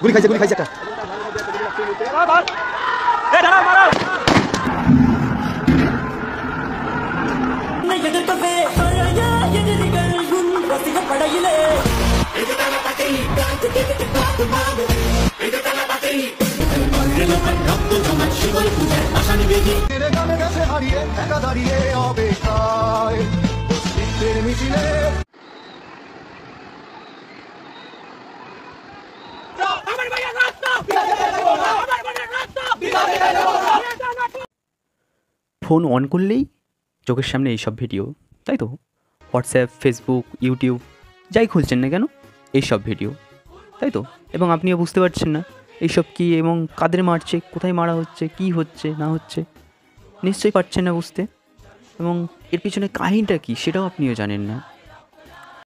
গুলি খাইছে একটা ফোন অন করলেই চোখের সামনে এইসব ভিডিও, তাই তো? হোয়াটসঅ্যাপ, ফেসবুক, ইউটিউব যাই খুলছেন না কেন এইসব ভিডিও, তাই তো? এবং আপনিও বুঝতে পারছেন না এইসব কী এবং কাদের মারছে, কোথায় মারা হচ্ছে, কী হচ্ছে না হচ্ছে, নিশ্চয়ই পারছেন না বুঝতে। এবং এর পিছনে কাহিনীটা কী সেটাও আপনিও জানেন না।